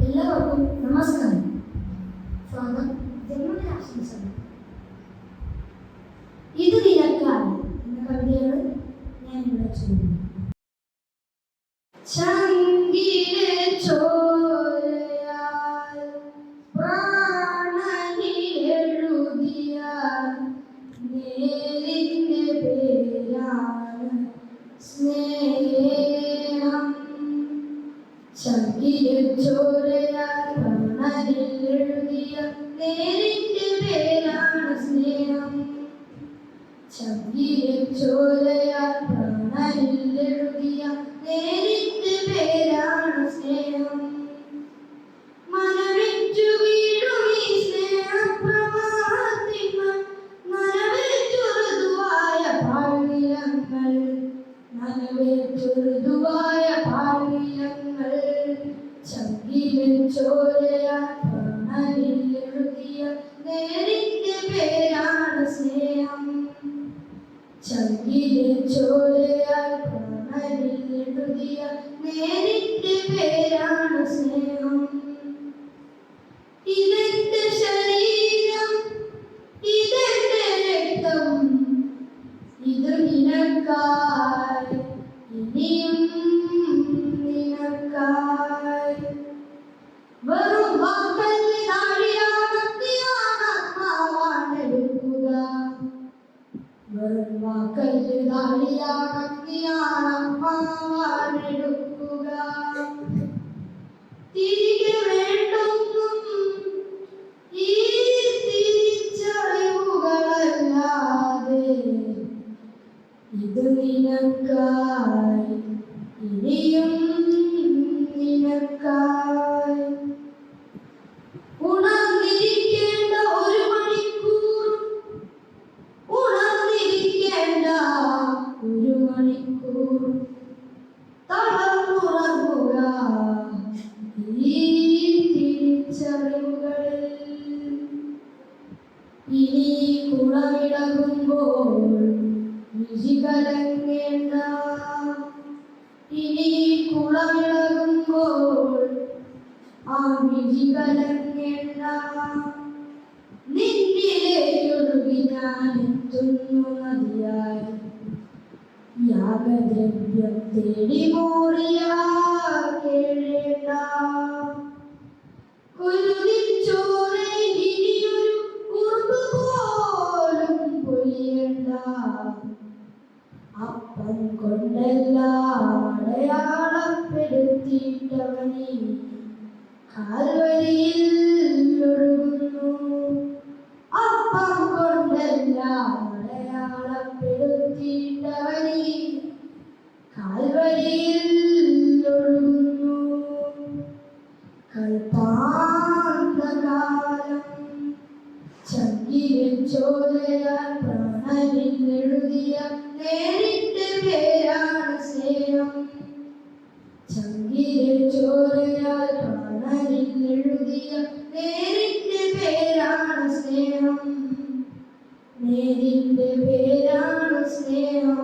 എല്ലാവർക്കും നമസ്കാരം. സ്വാഗതം. ജന്മദിനാശംസകൾ. ഇത് നിനക്കാണ് എന്ന കവിതയാണ് ഞാൻ ഇവിടെ ചൊല്ലുന്നത്. ചങ്കിലെ ചോരയാൽ പ്രാണനിൽ എഴുതിയ നേരിന്റെ പേരാണ് സ്നേഹം. ചങ്കിലെ ചോരയാൽ പ്രാണനിൽ എഴുതിയ നേരിന്റെ പേരാണ് സ്നേഹം. ചങ്കിലെ ചോരയാൽ പ്രാണനിൽ എഴുതിയ നേരിന്റെ പേരാണ് സ്നേഹം. മനവിറ്റു വീഴും ഈ സ്നേഹപ്രവാഹത്തിന്മേൽ നനവേറ്റുറുതുവായ പാഴ്നിലങ്ങൾ, നനവേറ്റുറുതുവായ പാഴ്നിലങ്ങൾ. ചങ്കിലെ ചോരയാൽ പ്രാണനിൽ എഴുതിയ നേരിന്റെ പേരാണ് സ്നേഹം. ചങ്കിലെ ചോരയാൽ പ്രാണനിൽ എഴുതിയ നേരിന്റെ പേരാണ് സ്നേഹം. ഇതെന്റെ ശരീരം, ഇതെന്റെ രക്തം, ഇത് നിനക്കായി, ഇനിയും നിനക്കായി. വെറും വാക്കല്ല് താഴിയാണെടുക്കുക, വെറും വാക്കല്ല് താഴിയാണെടുക്കുക. തിരികെ വേണ്ടൊന്നും ഈ തിരിച്ചറിവുകളല്ലാതെ. ഇത് നിനക്കായി, ഇനിയും നിനക്കായി. ഉണർന്നിരിക്കേണ്ട ഒരു മണിക്കൂർ, ഉണർന്നിരിക്കേണ്ട ഒരു മണിക്കൂർ. തളർന്നുറങ്ങുക ഈ തിരിച്ചറിവുകളിൽ. ഇനി കുളമിളകുമ്പോൾ രുചി കലങ്ങേണ്ട, ഇനി കുളമിളകുമ്പോൾ ആ രുചി കലങ്ങേണ്ട. നിന്നിലേക്കൊഴുകി ഞാൻ എത്തുന്നു നദിയായി, യാഗദ്രവ്യം തേടി മോറിയാ കേഴേണ്ട. കുരുതിച്ചോരയിൽ ഇനിയൊരു ഉറുമ്പ് പോലും പൊലിയേണ്ട. അപ്പം കൊണ്ടെല്ലാം അടയാളപ്പെടുത്തിയിട്ടവനീ കാൽവരിയിൽ ഒഴുകുന്നു. അപ്പം കൊണ്ടെല്ലാം അടയാളപ്പെടുത്തിയിട്ടവനീ കാൽവരിയിൽ ഒഴുകുന്നു. കൽപ്പാന്തകാലം ചങ്കിലെ ചോരയാൽ പ്രാണനിൽ എഴുതിയ നേരിന്റെ പേരാണ് സ്നേഹം. ചങ്കിലെ ചോരയാൽ പ്രാണനിൽ എഴുതിയ നേരിന്റെ പേരാണ് സ്നേഹം. നേരിന്റെ പേരാണ് സ്നേഹം.